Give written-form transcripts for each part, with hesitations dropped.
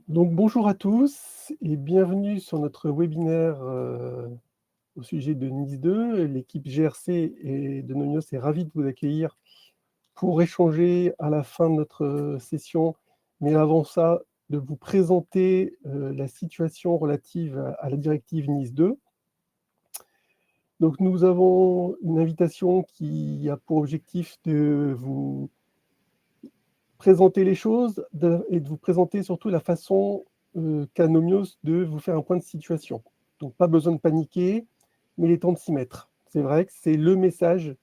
Donc bonjour à tous et bienvenue sur notre webinaire au sujet de NIS 2. L'équipe GRC et de Nomios est ravie de vous accueillir pour échanger à la fin de notre session, mais avant ça, de vous présenter la situation relative à la directive NIS 2. Donc nous avons une invitation qui a pour objectif de vous présenter les choses et de vous présenter surtout la façon qu'a Nomios de vous faire un point de situation. Donc pas besoin de paniquer, mais il est temps de s'y mettre. C'est vrai que c'est le message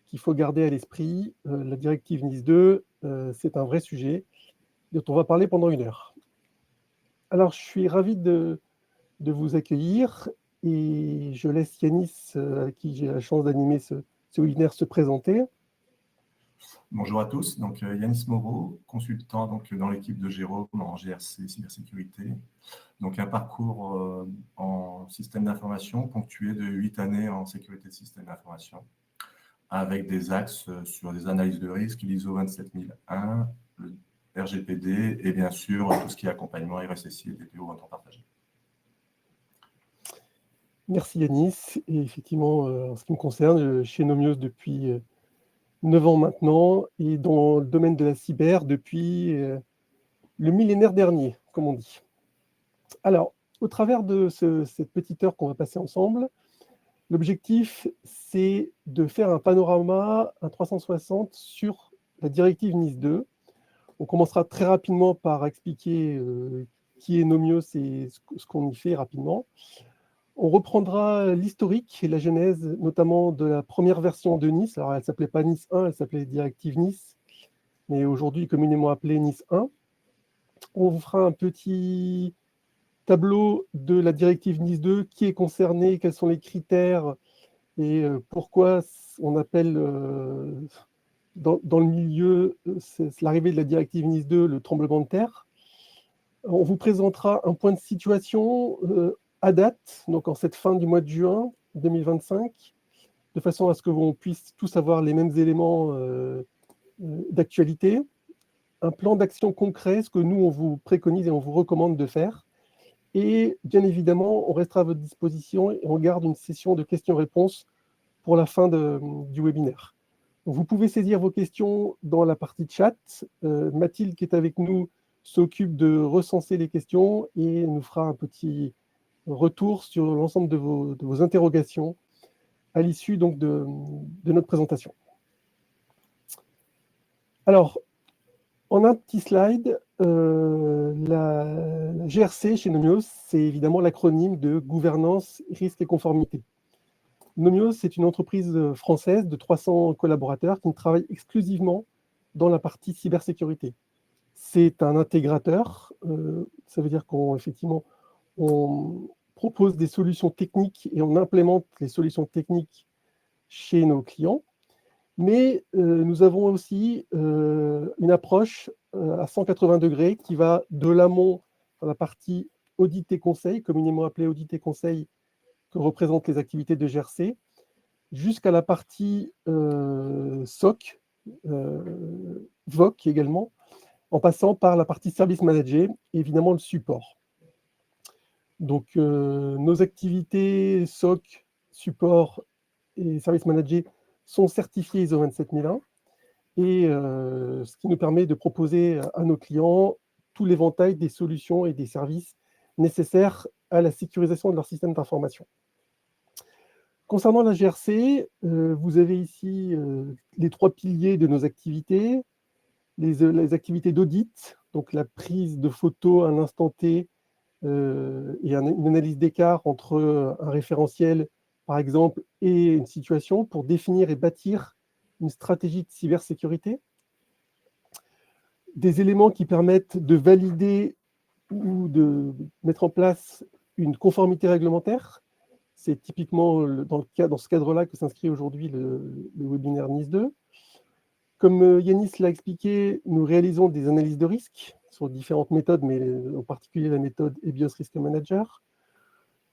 qu'il faut garder à l'esprit. La directive NIS 2, c'est un vrai sujet dont on va parler pendant 1 heure. Alors je suis ravi de vous accueillir et je laisse Yanis, avec qui j'ai la chance d'animer ce webinaire, se présenter. Bonjour à tous, donc Yanis Moreau, consultant donc, dans l'équipe de Jérôme en GRC cybersécurité. Donc un parcours en système d'information ponctué de 8 années en sécurité de système d'information, avec des axes sur des analyses de risque, l'ISO 27001, le RGPD et bien sûr tout ce qui est accompagnement RSSI et DPO en temps partagé. Merci Yanis. Et effectivement, en ce qui me concerne, chez Nomios depuis 9 ans maintenant, et dans le domaine de la cyber depuis le millénaire dernier, comme on dit. Alors, au travers de cette petite heure qu'on va passer ensemble, l'objectif, c'est de faire un panorama, un 360 sur la directive NIS 2. On commencera très rapidement par expliquer qui est Nomios et ce qu'on y fait rapidement. On reprendra l'historique et la genèse, notamment de la première version de NIS. Alors, elle ne s'appelait pas NIS 1, elle s'appelait Directive NIS, mais aujourd'hui communément appelée NIS 1. On vous fera un petit tableau de la directive NIS 2, qui est concerné, quels sont les critères et pourquoi on appelle dans le milieu, c'est l'arrivée de la directive NIS 2, le tremblement de terre. On vous présentera un point de situation à date, donc en cette fin du mois de juin 2025, de façon à ce que l'on puisse tous avoir les mêmes éléments d'actualité. Un plan d'action concret, ce que nous, on vous préconise et on vous recommande de faire. Et bien évidemment, on restera à votre disposition et on garde une session de questions-réponses pour la fin du webinaire. Donc, vous pouvez saisir vos questions dans la partie chat. Mathilde, qui est avec nous, s'occupe de recenser les questions et nous fera un petit retour sur l'ensemble de vos interrogations à l'issue donc de notre présentation. Alors, en un petit slide, la GRC chez Nomios, c'est évidemment l'acronyme de gouvernance, risque et conformité. Nomios, c'est une entreprise française de 300 collaborateurs qui travaille exclusivement dans la partie cybersécurité. C'est un intégrateur, ça veut dire qu'effectivement, on propose des solutions techniques et on implémente les solutions techniques chez nos clients. Mais nous avons aussi une approche à 180 degrés qui va de l'amont dans la partie audit et conseil, communément appelée audit et conseil, que représentent les activités de GRC, jusqu'à la partie SOC, VOC également, en passant par la partie service manager et évidemment le support. Donc nos activités SOC, support et service manager sont certifiées ISO 27001 et ce qui nous permet de proposer à nos clients tout l'éventail des solutions et des services nécessaires à la sécurisation de leur système d'information. Concernant la GRC, vous avez ici les 3 piliers de nos activités. Les activités d'audit, donc la prise de photos à un instant T et une analyse d'écart entre un référentiel, par exemple, et une situation pour définir et bâtir une stratégie de cybersécurité. Des éléments qui permettent de valider ou de mettre en place une conformité réglementaire. C'est typiquement dans ce cadre-là que s'inscrit aujourd'hui le webinaire NIS 2. Comme Yanis l'a expliqué, nous réalisons des analyses de risque sur différentes méthodes, mais en particulier la méthode EBIOS Risk Manager.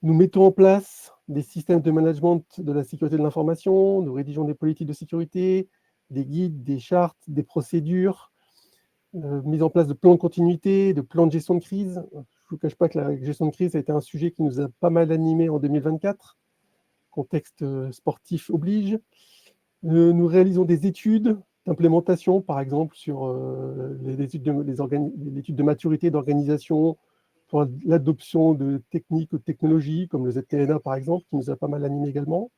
Nous mettons en place des systèmes de management de la sécurité de l'information, nous rédigeons des politiques de sécurité, des guides, des chartes, des procédures. mise en place de plans de continuité, de plans de gestion de crise. Je ne vous cache pas que la gestion de crise a été un sujet qui nous a pas mal animés en 2024. Contexte sportif oblige. Nous réalisons des études d'implémentation, par exemple, sur l'étude de maturité d'organisation, pour l'adoption de techniques ou de technologies, comme le ZTNA, par exemple, qui nous a pas mal animés également.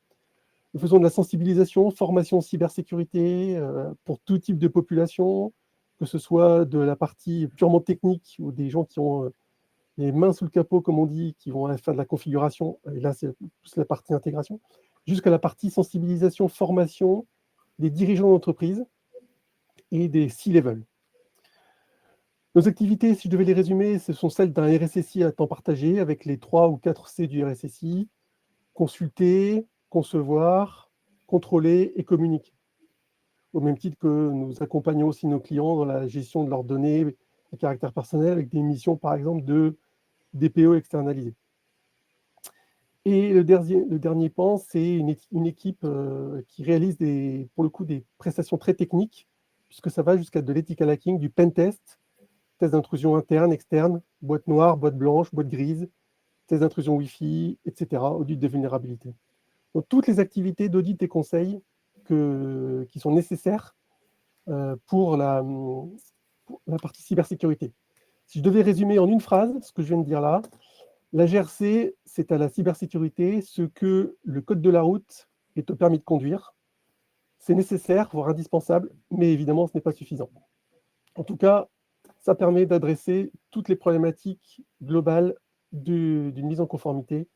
Nous faisons de la sensibilisation, formation en cybersécurité pour tout type de population, que ce soit de la partie purement technique, ou des gens qui ont les mains sous le capot, comme on dit, qui vont faire de la configuration, et là c'est plus la partie intégration, jusqu'à la partie sensibilisation, formation des dirigeants d'entreprise et des C-level. Nos activités, si je devais les résumer, ce sont celles d'un RSSI à temps partagé, avec les 3 ou 4 C du RSSI: consulter, concevoir, contrôler et communiquer. Au même titre que nous accompagnons aussi nos clients dans la gestion de leurs données à caractère personnel, avec des missions, par exemple, de DPO externalisées. Et le dernier pan, c'est une équipe qui réalise pour le coup des prestations très techniques, puisque ça va jusqu'à de l'ethical hacking, du pen test, test d'intrusion interne, externe, boîte noire, boîte blanche, boîte grise, test d'intrusion Wi-Fi, etc., audit de vulnérabilité. Donc, toutes les activités d'audit et conseil qui sont nécessaires pour la partie cybersécurité. Si je devais résumer en une phrase ce que je viens de dire là, la GRC, c'est à la cybersécurité ce que le code de la route est au permis de conduire. C'est nécessaire, voire indispensable, mais évidemment, ce n'est pas suffisant. En tout cas, ça permet d'adresser toutes les problématiques globales d'une mise en conformité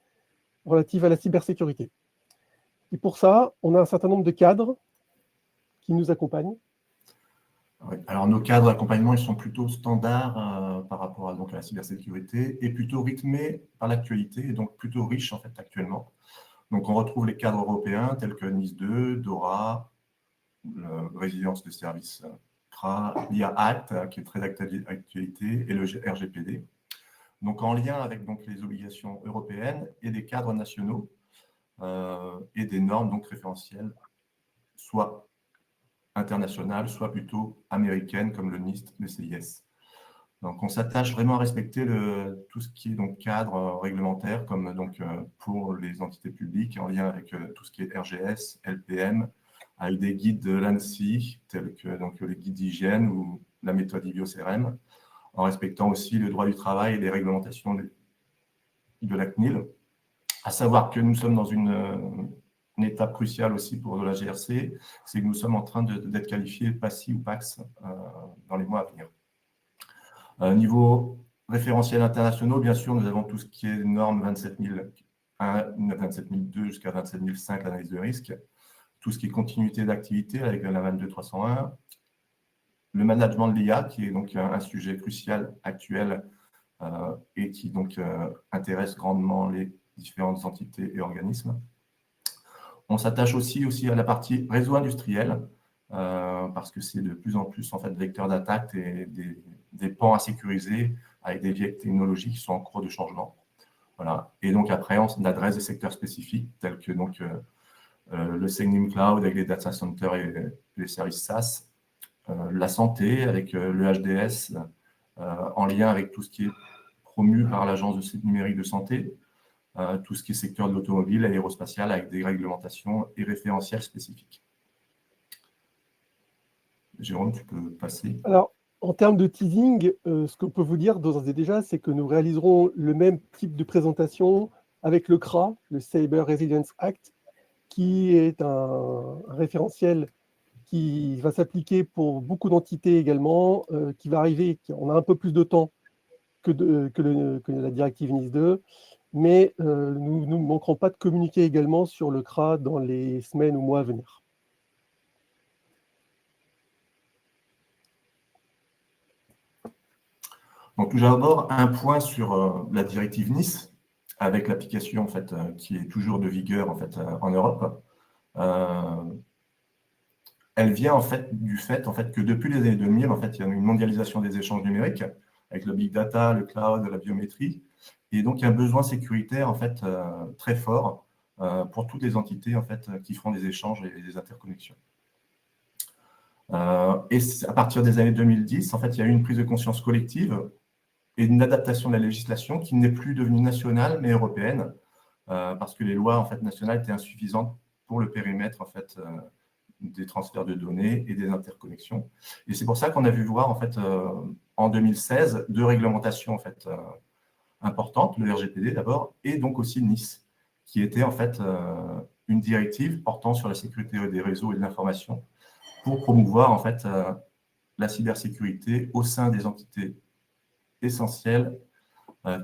relative à la cybersécurité. Et pour ça, on a un certain nombre de cadres qui nous accompagnent. Oui. Alors, nos cadres d'accompagnement, ils sont plutôt standards par rapport à, donc, à la cybersécurité et plutôt rythmés par l'actualité et donc plutôt riches en fait actuellement. Donc, on retrouve les cadres européens tels que NIS 2, DORA, résilience des services CRA, l'IA Act qui est très d'actualité et le RGPD. Donc, en lien avec donc, les obligations européennes et des cadres nationaux et des normes donc référentielles, soit internationales, soit plutôt américaines comme le NIST, le CIS. Donc, on s'attache vraiment à respecter tout ce qui est donc cadre réglementaire, comme donc pour les entités publiques, en lien avec tout ce qui est RGS, LPM, avec des guides de l'ANSSI, tels que donc, les guides d'hygiène ou la méthode IBIO-CRM, en respectant aussi le droit du travail et les réglementations de la CNIL. À savoir que nous sommes dans une étape cruciale aussi pour la GRC, c'est que nous sommes en train d'être qualifiés PASI ou PAX dans les mois à venir. Niveau référentiel internationaux, bien sûr, nous avons tout ce qui est normes 27001, 27002 jusqu'à 27005, l'analyse de risque, tout ce qui est continuité d'activité avec la 22301, le management de l'IA, qui est donc un sujet crucial actuel et qui donc intéresse grandement les différentes entités et organismes. On s'attache aussi à la partie réseau industriel, parce que c'est de plus en plus en fait vecteur d'attaque et des pans à sécuriser avec des vieilles technologies qui sont en cours de changement. Voilà. Et donc après, on adresse des secteurs spécifiques tels que donc, le Segnim Cloud avec les data centers et les services SaaS, la santé avec le HDS, en lien avec tout ce qui est promu par l'Agence numérique de santé, tout ce qui est secteur de l'automobile, aérospatial, avec des réglementations et référentiels spécifiques. Jérôme, tu peux passer. Alors, en termes de teasing, ce qu'on peut vous dire d'ores et déjà, c'est que nous réaliserons le même type de présentation avec le CRA, le Cyber Resilience Act, qui est un référentiel qui va s'appliquer pour beaucoup d'entités également, qui va arriver, on a un peu plus de temps que la directive NIS 2, mais nous ne manquerons pas de communiquer également sur le CRA dans les semaines ou mois à venir. Donc, tout d'abord, un point sur la directive NIS, avec l'application en fait, qui est toujours de vigueur en, fait, en Europe. Elle vient en fait, du fait en fait, que depuis les années 2000, en fait, il y a une mondialisation des échanges numériques, avec le big data, le cloud, la biométrie. Et donc, il y a un besoin sécuritaire en fait, très fort pour toutes les entités en fait, qui font des échanges et des interconnexions. Et à partir des années 2010, en fait, il y a eu une prise de conscience collective et une adaptation de la législation qui n'est plus devenue nationale, mais européenne, parce que les lois en fait, nationales étaient insuffisantes pour le périmètre en fait, des transferts de données et des interconnexions. Et c'est pour ça qu'on a vu voir en, fait, en 2016 deux réglementations en fait, importantes, le RGPD d'abord, et donc aussi Nice, qui était en fait une directive portant sur la sécurité des réseaux et de l'information pour promouvoir en fait, la cybersécurité au sein des entités essentielles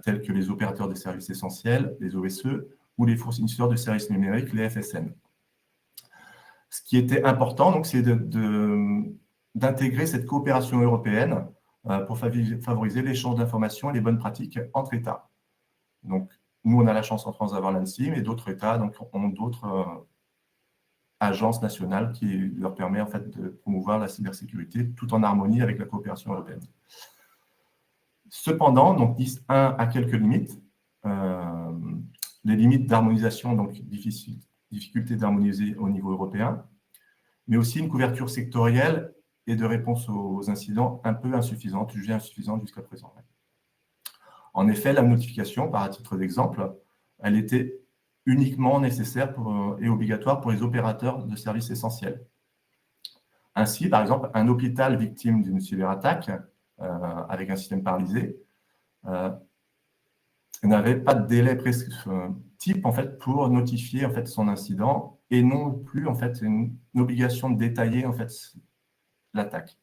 tels que les opérateurs des services essentiels, les OSE, ou les fournisseurs de services numériques, les FSN. Ce qui était important, donc, c'est d'intégrer cette coopération européenne pour favoriser l'échange d'informations et les bonnes pratiques entre États. Donc, nous, on a la chance en France d'avoir l'ANSSI, mais d'autres États donc, ont d'autres agences nationales qui leur permettent en fait, de promouvoir la cybersécurité tout en harmonie avec la coopération européenne. Cependant, donc NIS 1 a quelques limites. Les limites d'harmonisation, donc difficulté d'harmoniser au niveau européen, mais aussi une couverture sectorielle et de réponse aux incidents un peu insuffisante, jugée insuffisante jusqu'à présent. En effet, la notification, par titre d'exemple, elle était uniquement nécessaire et obligatoire pour les opérateurs de services essentiels. Ainsi, par exemple, un hôpital victime d'une cyberattaque avec un système paralysé n'avait pas de délai type en fait, pour notifier en fait, son incident et non plus en fait, une obligation de détailler en fait, l'attaque.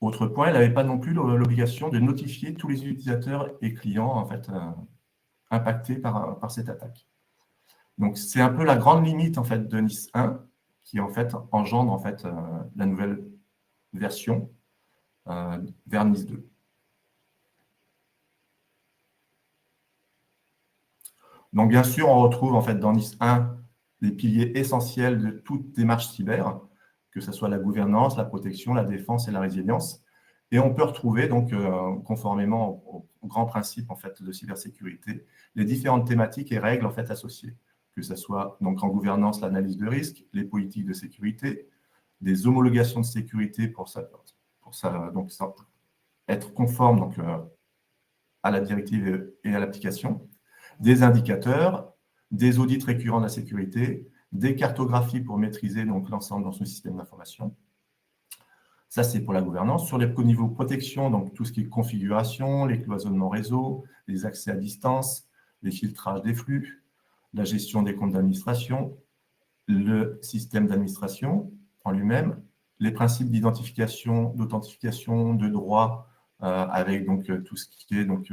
Autre point, elle n'avait pas non plus l'obligation de notifier tous les utilisateurs et clients en fait, impactés par cette attaque. Donc, c'est un peu la grande limite en fait, de NIS 1 qui en fait, engendre en fait, la nouvelle version vers NIS 2. Donc, bien sûr, on retrouve en fait, dans NIS 1 les piliers essentiels de toute démarche cyber, que ce soit la gouvernance, la protection, la défense et la résilience. Et on peut retrouver, donc, conformément aux grands principes en fait, de cybersécurité, les différentes thématiques et règles en fait, associées, que ce soit donc, en gouvernance, l'analyse de risque, les politiques de sécurité, des homologations de sécurité pour donc, être conforme donc, à la directive et à l'application, des indicateurs, des audits récurrents de la sécurité, des cartographies pour maîtriser l'ensemble dans son système d'information. Ça, c'est pour la gouvernance. Sur les niveaux protection, donc tout ce qui est configuration, les cloisonnements réseau, les accès à distance, les filtrages des flux, la gestion des comptes d'administration, le système d'administration en lui-même, les principes d'identification, d'authentification, de droit, avec donc, tout ce qui est donc,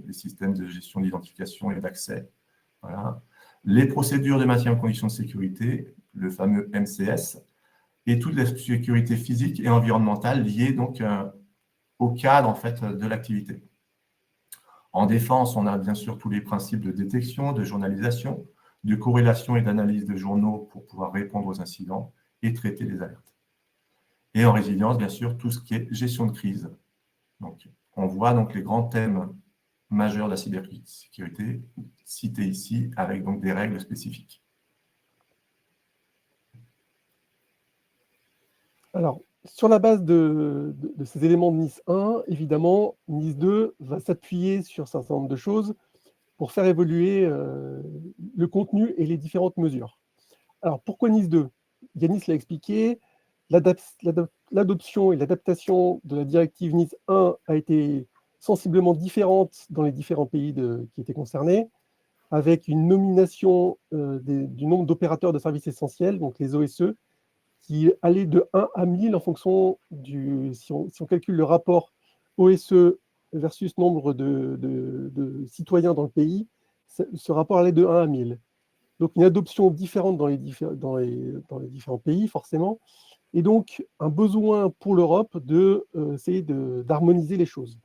les systèmes de gestion d'identification et d'accès. Voilà. Les procédures de maintien en conditions de sécurité, le fameux MCS, et toute la sécurité physique et environnementale liée donc, au cadre en fait, de l'activité. En défense, on a bien sûr tous les principes de détection, de journalisation, de corrélation et d'analyse de journaux pour pouvoir répondre aux incidents et traiter les alertes. Et en résilience, bien sûr, tout ce qui est gestion de crise. Donc, on voit donc les grands thèmes majeurs de la cybersécurité cités ici avec donc des règles spécifiques. Alors, sur la base de ces éléments de NIS 1, évidemment, NIS 2 va s'appuyer sur un certain nombre de choses pour faire évoluer le contenu et les différentes mesures. Alors, pourquoi NIS 2 ? Yanis l'a expliqué, l'adoption et l'adaptation de la directive NIS 1 a été sensiblement différente dans les différents pays qui étaient concernés, avec une nomination du nombre d'opérateurs de services essentiels, donc les OSE, qui allait de 1 à 1000 en fonction si on calcule le rapport OSE versus nombre de citoyens dans le pays, ce rapport allait de 1 à 1000. Donc une adoption différente dans les différents pays, forcément, et donc un besoin pour l'Europe d'essayer d'harmoniser les choses.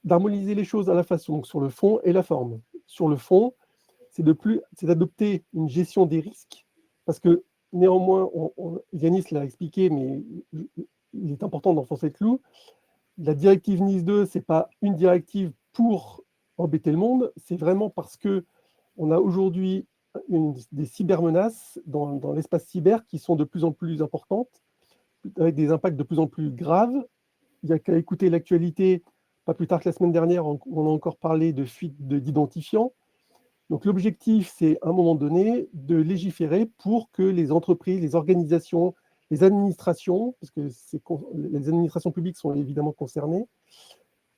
D'harmoniser les choses à la façon, sur le fond et la forme. Sur le fond, c'est d'adopter une gestion des risques, parce que néanmoins, Yanis l'a expliqué, mais il est important d'enfoncer le clou. La directive NIS 2, ce n'est pas une directive pour embêter le monde, c'est vraiment parce qu'on a aujourd'hui des cybermenaces dans l'espace cyber qui sont de plus en plus importantes, avec des impacts de plus en plus graves. Il n'y a qu'à écouter l'actualité. Pas plus tard que la semaine dernière, on a encore parlé de fuite d'identifiants. Donc l'objectif, c'est à un moment donné de légiférer pour que les entreprises, les organisations, les administrations, parce que les administrations publiques sont évidemment concernées,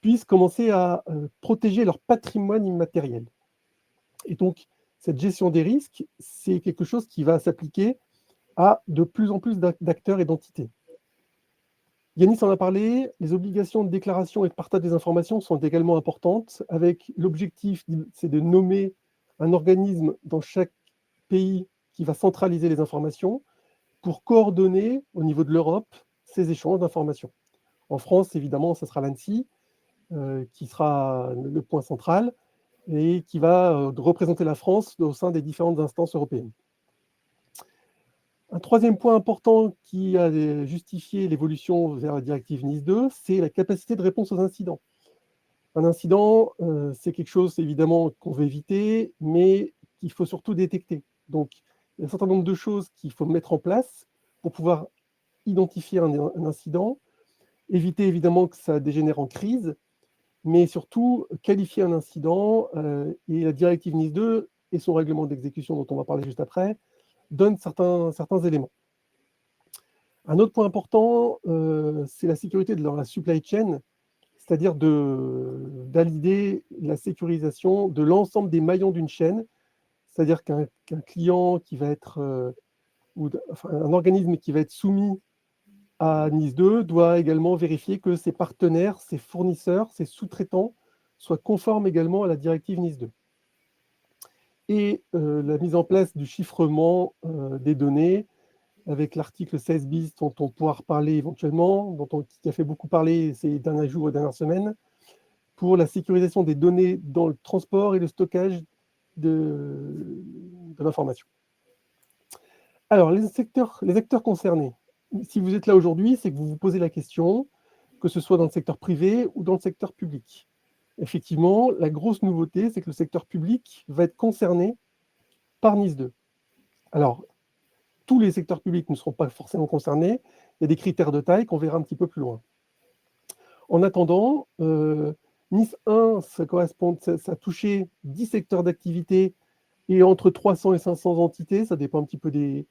puissent commencer à protéger leur patrimoine immatériel. Et donc, cette gestion des risques, c'est quelque chose qui va s'appliquer à de plus en plus d'acteurs et d'entités. Yanis en a parlé, les obligations de déclaration et de partage des informations sont également importantes, avec l'objectif, c'est de nommer un organisme dans chaque pays qui va centraliser les informations pour coordonner au niveau de l'Europe ces échanges d'informations. En France, évidemment, ce sera l'ANSSI, qui sera le point central et qui va représenter la France au sein des différentes instances européennes. Un troisième point important qui a justifié l'évolution vers la directive NIS 2, c'est la capacité de réponse aux incidents. Un incident, c'est quelque chose évidemment qu'on veut éviter, mais qu'il faut surtout détecter. Donc, il y a un certain nombre de choses qu'il faut mettre en place pour pouvoir identifier un incident, éviter évidemment que ça dégénère en crise, mais surtout qualifier un incident. Et la directive NIS 2 et son règlement d'exécution, dont on va parler juste après, donnent certains éléments. Un autre point important, c'est la sécurité de la supply chain, c'est-à-dire de valider la sécurisation de l'ensemble des maillons d'une chaîne, c'est-à-dire qu'un client qui va être, un organisme qui va être soumis à NIS 2 doit également vérifier que ses partenaires, ses fournisseurs, ses sous-traitants soient conformes également à la directive NIS 2. Et la mise en place du chiffrement des données, avec l'article 16 bis dont on pourra reparler éventuellement, qui a fait beaucoup parler ces derniers jours et dernières semaines, pour la sécurisation des données dans le transport et le stockage de l'information. Alors, les acteurs concernés, si vous êtes là aujourd'hui, c'est que vous vous posez la question, que ce soit dans le secteur privé ou dans le secteur public. Effectivement, la grosse nouveauté, c'est que le secteur public va être concerné par NIS 2. Alors, tous les secteurs publics ne seront pas forcément concernés. Il y a des critères de taille qu'on verra un petit peu plus loin. En attendant, NIS 1, ça touchait 10 secteurs d'activité et entre 300 et 500 entités, ça dépend un petit peu des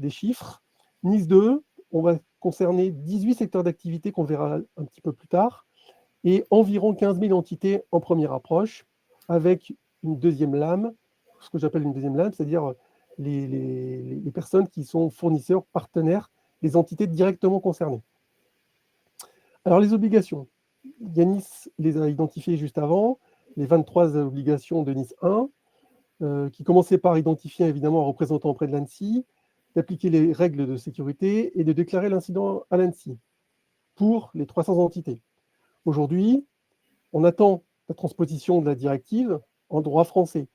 chiffres. NIS 2, on va concerner 18 secteurs d'activité qu'on verra un petit peu plus tard et environ 15 000 entités en première approche avec une deuxième lame, ce que j'appelle une deuxième lame, c'est-à-dire les personnes qui sont fournisseurs, partenaires, les entités directement concernées. Alors les obligations, Yanis les a identifiées juste avant, les 23 obligations de NIS 1, qui commençaient par identifier évidemment un représentant auprès de l'ANSSI, d'appliquer les règles de sécurité et de déclarer l'incident à l'ANSSI pour les 300 entités. Aujourd'hui, on attend la transposition de la directive en droit français.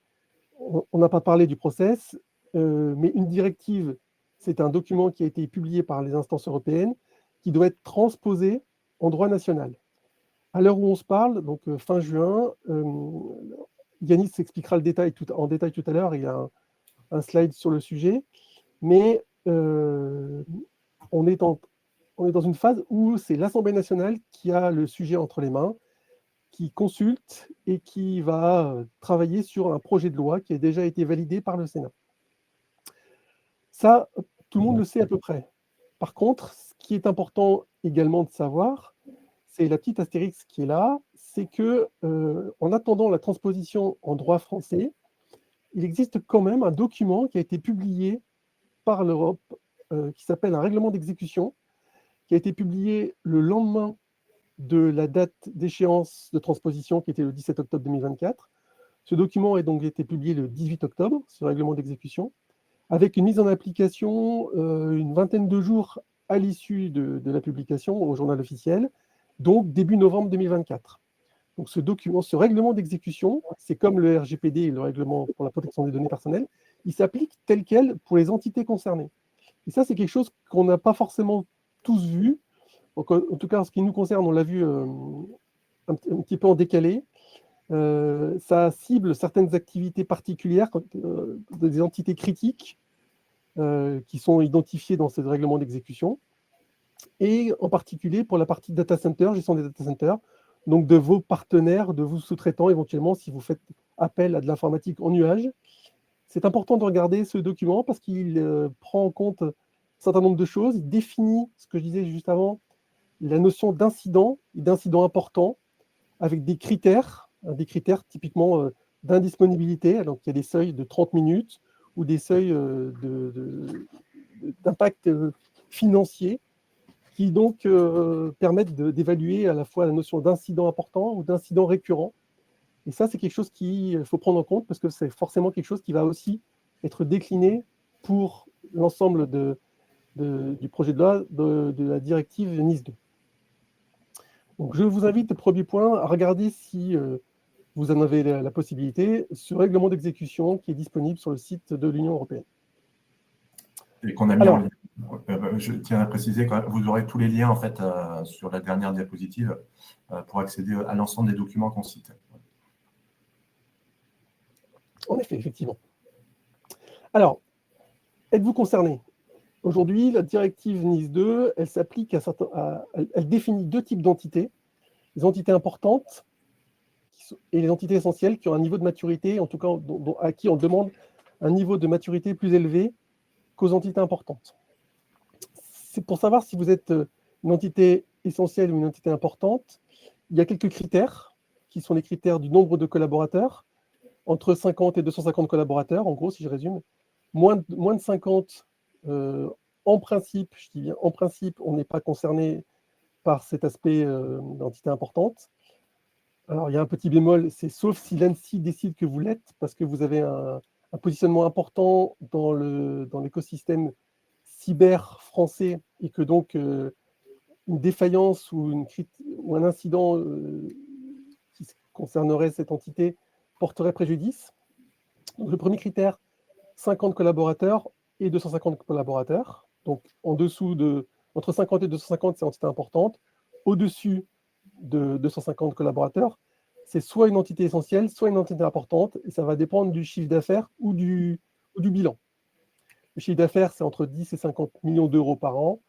On n'a pas parlé du process, mais une directive, c'est un document qui a été publié par les instances européennes qui doit être transposé en droit national. À l'heure où on se parle, donc fin juin, Yanis s'expliquera en détail tout à l'heure, il y a un slide sur le sujet, mais on est dans une phase où c'est l'Assemblée nationale qui a le sujet entre les mains, qui consulte et qui va travailler sur un projet de loi qui a déjà été validé par le Sénat. Ça, tout le monde le sait à peu près. Par contre, ce qui est important également de savoir, c'est la petite astérix qui est là, c'est que en attendant la transposition en droit français, il existe quand même un document qui a été publié par l'Europe, qui s'appelle un règlement d'exécution, qui a été publié le lendemain de la date d'échéance de transposition qui était le 17 octobre 2024. Ce document a donc été publié le 18 octobre, ce règlement d'exécution, avec une mise en application une vingtaine de jours à l'issue de la publication au journal officiel, donc début novembre 2024. Donc ce règlement d'exécution, c'est comme le RGPD, le règlement pour la protection des données personnelles, il s'applique tel quel pour les entités concernées. Et ça, c'est quelque chose qu'on n'a pas forcément tous vu. Donc, en tout cas, en ce qui nous concerne, on l'a vu un petit peu en décalé. Ça cible certaines activités particulières, des entités critiques qui sont identifiées dans ce règlement d'exécution. et en particulier pour la partie data center, gestion des data centers, donc de vos partenaires, de vos sous-traitants éventuellement si vous faites appel à de l'informatique en nuage. C'est important de regarder ce document parce qu'il prend en compte un certain nombre de choses. Il définit, ce que je disais juste avant, la notion d'incident et d'incident important avec des critères typiquement d'indisponibilité. Donc, il y a des seuils de 30 minutes ou des seuils d'impact financier qui donc permettent d'évaluer à la fois la notion d'incident important ou d'incident récurrent. Et ça, c'est quelque chose qu'il faut prendre en compte parce que c'est forcément quelque chose qui va aussi être décliné pour l'ensemble du projet de loi de la directive NIS 2. Donc, je vous invite, premier point, à regarder si vous en avez la possibilité, ce règlement d'exécution qui est disponible sur le site de l'Union européenne. Et qu'on a mis en lien. Je tiens à préciser que vous aurez tous les liens en fait, sur la dernière diapositive pour accéder à l'ensemble des documents qu'on cite. En effet, effectivement. Alors, êtes-vous concerné? Aujourd'hui, la directive NIS 2, elle s'applique elle définit deux types d'entités, les entités importantes et les entités essentielles qui ont un niveau de maturité, en tout cas à qui on demande un niveau de maturité plus élevé qu'aux entités importantes. C'est pour savoir si vous êtes une entité essentielle ou une entité importante, il y a quelques critères qui sont les critères du nombre de collaborateurs, entre 50 et 250 collaborateurs, en gros, si je résume. Moins de 50, en principe, je dis bien en principe, on n'est pas concerné par cet aspect d'entité importante. Alors, il y a un petit bémol, c'est sauf si l'ANSSI décide que vous l'êtes, parce que vous avez un positionnement important dans l'écosystème cyber français, et que donc une défaillance ou un incident qui concernerait cette entité porterait préjudice. Donc, le premier critère, 50 collaborateurs et 250 collaborateurs. Donc, entre 50 et 250, c'est entité importante. Au-dessus de 250 collaborateurs, c'est soit une entité essentielle, soit une entité importante, et ça va dépendre du chiffre d'affaires ou du bilan. Le chiffre d'affaires, c'est entre 10 et 50 millions d'euros par an.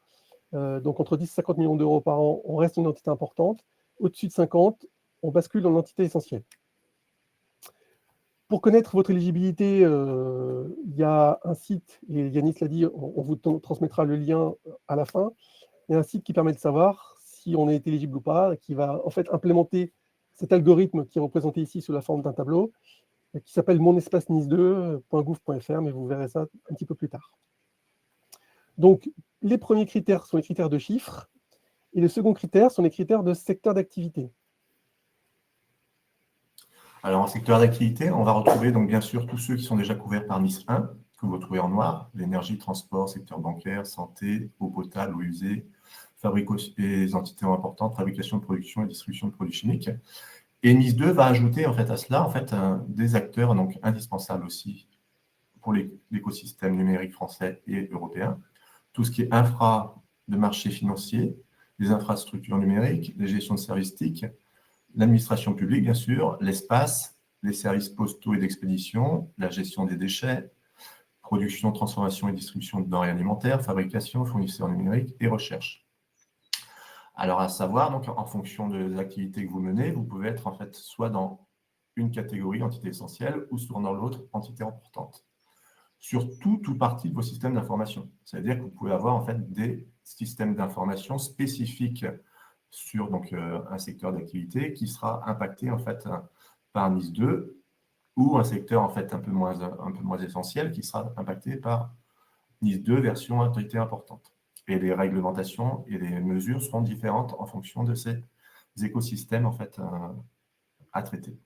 Donc, entre 10 et 50 millions d'euros par an, on reste une entité importante. Au-dessus de 50, on bascule dans l'entité essentielle. Pour connaître votre éligibilité, il y a un site, et Yanis l'a dit, on vous transmettra le lien à la fin. Il y a un site qui permet de savoir si on est éligible ou pas, qui va en fait implémenter cet algorithme qui est représenté ici sous la forme d'un tableau, qui s'appelle monespacenis2.gouv.fr, mais vous verrez ça un petit peu plus tard. Donc, les premiers critères sont les critères de chiffres, et le second critère sont les critères de secteur d'activité. Alors, en secteur d'activité, on va retrouver donc bien sûr tous ceux qui sont déjà couverts par NIS 1, que vous retrouvez en noir, l'énergie, transport, secteur bancaire, santé, eau potable, eau usée, les entités importantes, fabrication, production et distribution de produits chimiques. Et NIS 2 va ajouter en fait, à cela en fait, des acteurs donc, indispensables aussi pour l'écosystème numérique français et européen. Tout ce qui est infra de marché financier, les infrastructures numériques, les gestions de services TIC, l'administration publique, bien sûr, l'espace, les services postaux et d'expédition, la gestion des déchets, production, transformation et distribution de denrées alimentaires, fabrication, fournisseurs numériques et recherche. Alors, à savoir, donc, en fonction des activités que vous menez, vous pouvez être en fait soit dans une catégorie, entité essentielle, ou soit dans l'autre, entité importante. Sur tout ou partie de vos systèmes d'information. C'est-à-dire que vous pouvez avoir en fait des systèmes d'information spécifiques sur donc, un secteur d'activité qui sera impacté en fait par NIS 2 ou un secteur en fait un peu moins essentiel qui sera impacté par NIS 2 version entité importante. Et les réglementations et les mesures seront différentes en fonction de ces écosystèmes en fait à traiter.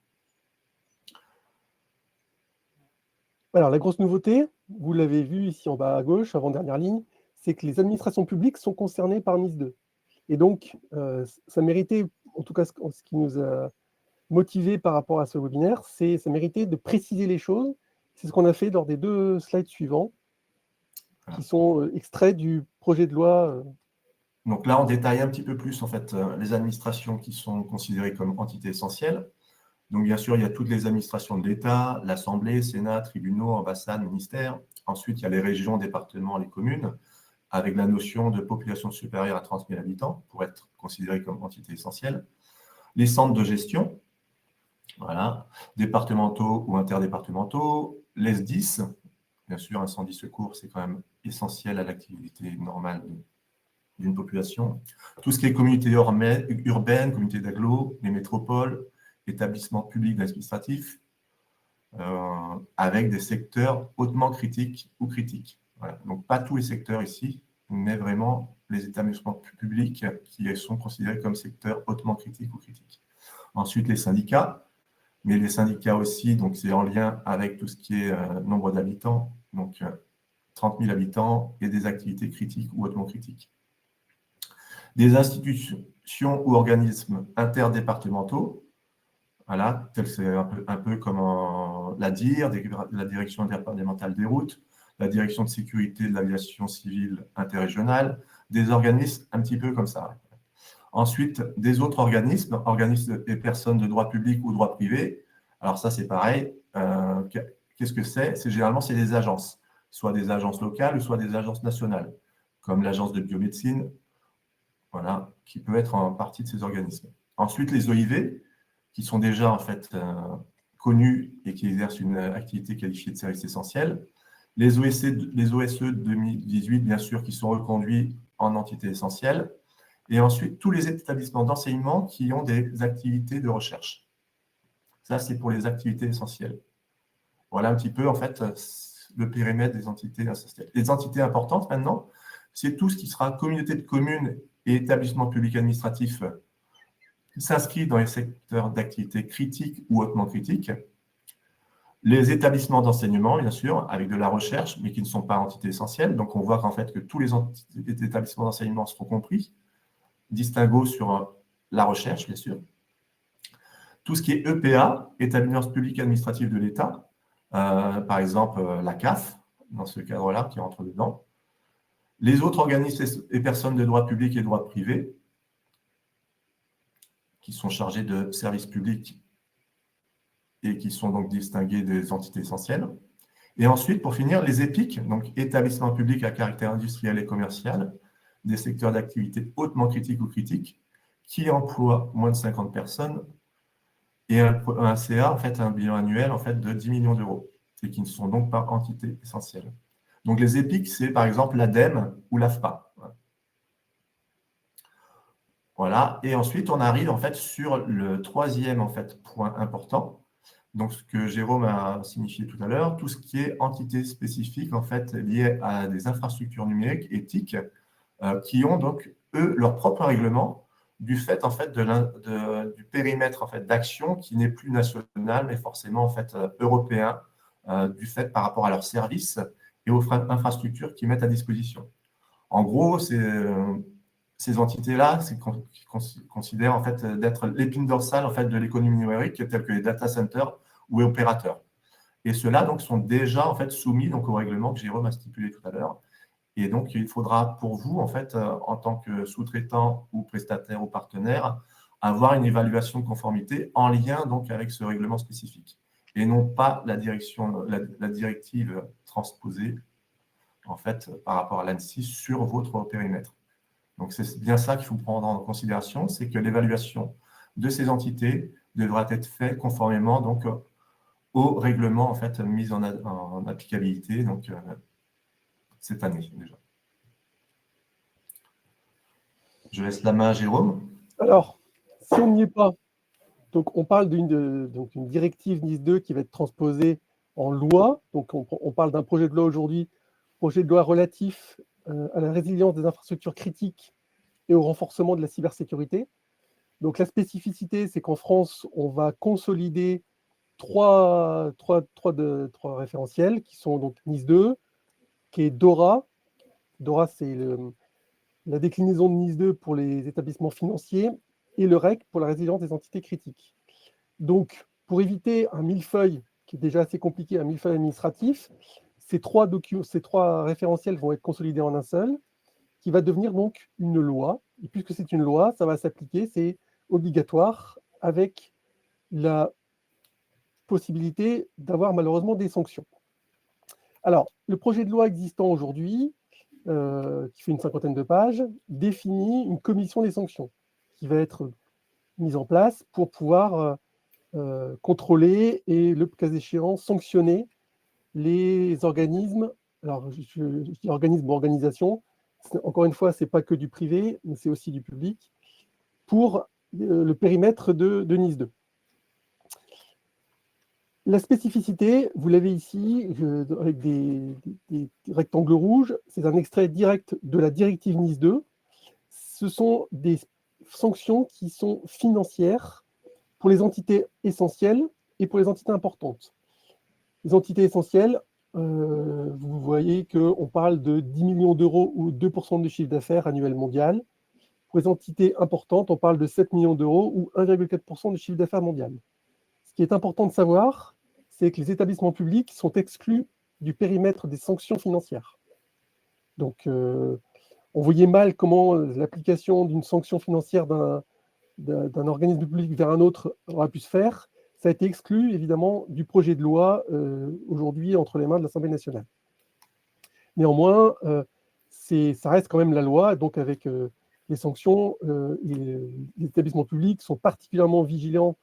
Alors, la grosse nouveauté, vous l'avez vu ici en bas à gauche, avant-dernière ligne, c'est que les administrations publiques sont concernées par NIS 2. Et donc, ça méritait, en tout cas ce qui nous a motivés par rapport à ce webinaire, c'est ça méritait de préciser les choses. C'est ce qu'on a fait lors des 2 slides suivants, qui sont extraits du projet de loi. Donc là, on détaille un petit peu plus en fait les administrations qui sont considérées comme entités essentielles. Donc bien sûr, il y a toutes les administrations de l'État, l'Assemblée, Sénat, tribunaux, ambassades, ministères. Ensuite, il y a les régions, départements, les communes. avec la notion de population supérieure à 30 000 habitants pour être considéré comme entité essentielle. Les centres de gestion, voilà, départementaux ou interdépartementaux, les SDIS, bien sûr, incendie secours, c'est quand même essentiel à l'activité normale d'une population. Tout ce qui est communauté urbaine, communauté d'agglo, les métropoles, établissements publics administratifs, avec des secteurs hautement critiques ou critiques. Voilà. Donc, pas tous les secteurs ici, mais vraiment les établissements publics qui sont considérés comme secteurs hautement critiques ou critiques. Ensuite, les syndicats, mais les syndicats aussi, donc c'est en lien avec tout ce qui est nombre d'habitants, donc 30 000 habitants et des activités critiques ou hautement critiques. Des institutions ou organismes interdépartementaux, voilà, c'est un peu comme la DIR, la Direction interdépartementale des routes, la Direction de sécurité de l'aviation civile interrégionale, des organismes un petit peu comme ça. Ensuite, des autres organismes et personnes de droit public ou droit privé. Alors ça, c'est pareil. Qu'est-ce que c'est? Généralement, c'est des agences, soit des agences locales ou soit des agences nationales, comme l'agence de biomédecine, voilà, qui peut être en partie de ces organismes. Ensuite, les OIV, qui sont déjà en fait connus et qui exercent une activité qualifiée de service essentiel. Les OSE 2018, bien sûr, qui sont reconduits en entité essentielle. Et ensuite, tous les établissements d'enseignement qui ont des activités de recherche. Ça, c'est pour les activités essentielles. Voilà un petit peu, en fait, le périmètre des entités essentielles. Les entités importantes, maintenant, c'est tout ce qui sera communauté de communes et établissements publics administratifs qui s'inscrit dans les secteurs d'activité critiques ou hautement critiques. Les établissements d'enseignement, bien sûr, avec de la recherche, mais qui ne sont pas entités essentielles. Donc, on voit qu'en fait, que tous les établissements d'enseignement seront compris. Distinguo sur la recherche, bien sûr. Tout ce qui est EPA, établissements publics administratifs de l'État, par exemple la CAF, dans ce cadre-là, qui entre dedans. Les autres organismes et personnes de droit public et de droit privé, qui sont chargés de services publics et qui sont donc distingués des entités essentielles. Et ensuite, pour finir, les EPIC, donc établissements publics à caractère industriel et commercial, des secteurs d'activité hautement critiques ou critiques, qui emploient moins de 50 personnes et un CA, en fait, un bilan annuel en fait, de 10 millions d'euros, et qui ne sont donc pas entités essentielles. Donc les EPIC, c'est par exemple l'ADEME ou l'AFPA. Voilà, et ensuite on arrive en fait sur le troisième en fait, point important, donc ce que Jérôme a signifié tout à l'heure, tout ce qui est entité spécifique en fait liée à des infrastructures numériques éthiques qui ont donc eux leur propre règlement du fait en fait du périmètre en fait d'action qui n'est plus national mais forcément en fait européen du fait par rapport à leurs services et aux infrastructures qu'ils mettent à disposition. En gros, ces entités-là, qui considèrent en fait d'être l'épine dorsale en fait de l'économie numérique, telles que les data centers ou les opérateurs. Et ceux-là donc sont déjà en fait soumis donc au règlement que Jérôme a stipulé tout à l'heure. Et donc il faudra pour vous en fait en tant que sous-traitant ou prestataire ou partenaire avoir une évaluation de conformité en lien donc avec ce règlement spécifique et non pas la directive transposée en fait par rapport à l'ANSSI sur votre périmètre. Donc, c'est bien ça qu'il faut prendre en considération, c'est que l'évaluation de ces entités devra être faite conformément donc, au règlement en fait, mis en applicabilité donc, cette année déjà. Je laisse la main à Jérôme. Alors, si on n'y est pas, donc on parle d'une directive NIS 2 qui va être transposée en loi. Donc, on parle d'un projet de loi aujourd'hui, projet de loi relatif à la résilience des infrastructures critiques et au renforcement de la cybersécurité. Donc la spécificité, c'est qu'en France, on va consolider trois référentiels qui sont donc NIS 2, qui est DORA. DORA, c'est la déclinaison de NIS 2 pour les établissements financiers et le REC pour la résilience des entités critiques. Donc, pour éviter un millefeuille qui est déjà assez compliqué, un millefeuille administratif, ces trois référentiels vont être consolidés en un seul, qui va devenir donc une loi. Et puisque c'est une loi, ça va s'appliquer, c'est obligatoire, avec la possibilité d'avoir malheureusement des sanctions. Alors, le projet de loi existant aujourd'hui qui fait une 50aine de pages, définit une commission des sanctions qui va être mise en place pour pouvoir contrôler et, le cas échéant, sanctionner les organismes. Alors, je dis organismes ou organisations, encore une fois, ce n'est pas que du privé, mais c'est aussi du public, pour le périmètre de Nice 2. La spécificité, vous l'avez ici, avec des rectangles rouges, c'est un extrait direct de la directive Nice 2. Ce sont des sanctions qui sont financières pour les entités essentielles et pour les entités importantes. Les entités essentielles, vous voyez qu'on parle de 10 millions d'euros ou 2% du chiffre d'affaires annuel mondial. Pour les entités importantes, on parle de 7 millions d'euros ou 1,4% du chiffre d'affaires mondial. Ce qui est important de savoir, c'est que les établissements publics sont exclus du périmètre des sanctions financières. Donc, on voyait mal comment l'application d'une sanction financière d'un organisme public vers un autre aurait pu se faire. Ça a été exclu, évidemment, du projet de loi aujourd'hui entre les mains de l'Assemblée nationale. Néanmoins, ça reste quand même la loi, donc avec les sanctions, les établissements publics sont particulièrement vigilants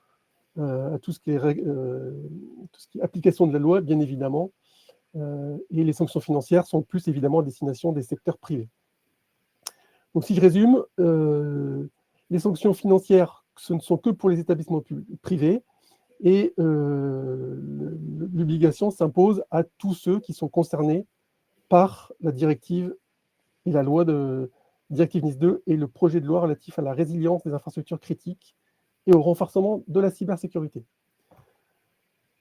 à tout ce qui est application de la loi, bien évidemment, et les sanctions financières sont plus évidemment à destination des secteurs privés. Donc si je résume, les sanctions financières, ce ne sont que pour les établissements privés, et l'obligation s'impose à tous ceux qui sont concernés par la directive et la loi de directive Nice 2 et le projet de loi relatif à la résilience des infrastructures critiques et au renforcement de la cybersécurité.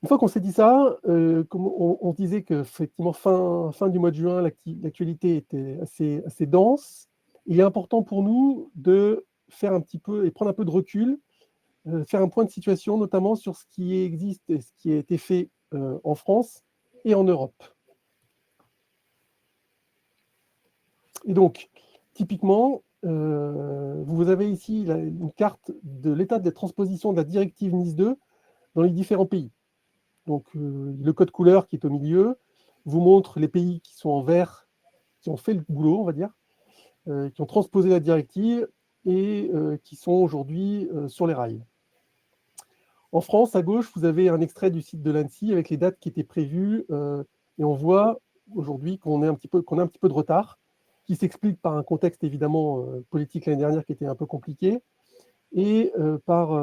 Une fois qu'on s'est dit ça, on disait qu'effectivement, fin du mois de juin, l'actualité était assez dense. Il est important pour nous de faire un petit peu et prendre un peu de recul, faire un point de situation, notamment sur ce qui existe et ce qui a été fait en France et en Europe. Et donc, typiquement, vous avez ici une carte de l'état de la transposition de la directive Nice 2 dans les différents pays. Donc, le code couleur qui est au milieu vous montre les pays qui sont en vert, qui ont fait le boulot, on va dire, qui ont transposé la directive et qui sont aujourd'hui sur les rails. En France, à gauche, vous avez un extrait du site de l'ANSSI avec les dates qui étaient prévues et on voit aujourd'hui qu'on a un petit peu de retard, qui s'explique par un contexte évidemment politique l'année dernière qui était un peu compliqué et par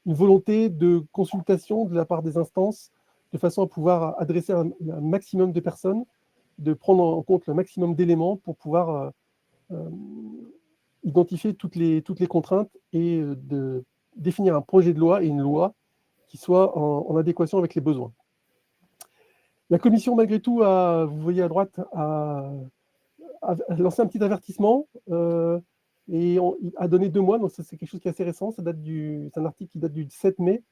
une volonté de consultation de la part des instances de façon à pouvoir adresser un maximum de personnes, de prendre en compte le maximum d'éléments pour pouvoir identifier toutes les contraintes et de définir un projet de loi et une loi qui soit en adéquation avec les besoins. La commission, malgré tout, vous voyez à droite, a lancé un petit avertissement et a donné 2 mois, donc c'est quelque chose qui est assez récent, c'est un article qui date du 7 mai,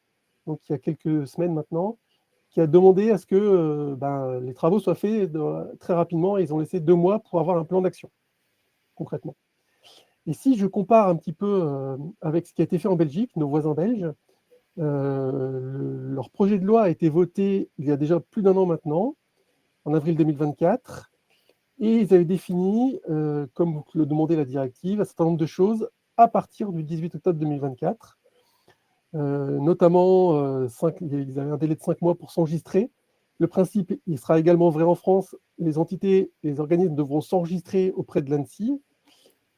donc il y a quelques semaines maintenant, qui a demandé à ce que les travaux soient faits très rapidement et ils ont laissé 2 mois pour avoir un plan d'action, concrètement. Et si je compare un petit peu avec ce qui a été fait en Belgique, nos voisins belges, leur projet de loi a été voté il y a déjà plus d'1 an maintenant, en avril 2024, et ils avaient défini, comme le demandait la directive, un certain nombre de choses à partir du 18 octobre 2024. Notamment, ils avaient un délai de 5 mois pour s'enregistrer. Le principe, il sera également vrai en France. Les entités, les organismes devront s'enregistrer auprès de l'ANSSI.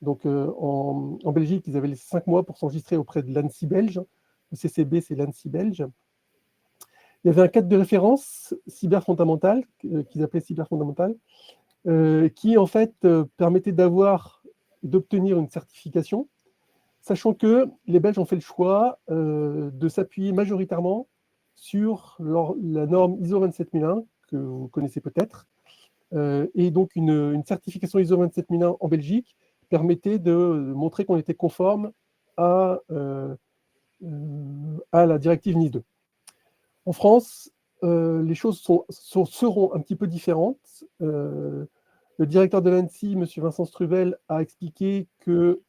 Donc, en Belgique, ils avaient laissé 5 mois pour s'enregistrer auprès de l'ANSSI belge. Le CCB, c'est l'ANSSI belge. Il y avait un cadre de référence cyberfondamental, qu'ils appelaient cyberfondamental, qui, en fait, permettait d'obtenir une certification, sachant que les Belges ont fait le choix de s'appuyer majoritairement sur la norme ISO 27001, que vous connaissez peut-être, et donc une certification ISO 27001 en Belgique permettait de montrer qu'on était conforme à la directive Nice 2. En France, les choses seront un petit peu différentes. Le directeur de l'ANSSI, M. Vincent Strubel, a expliqué que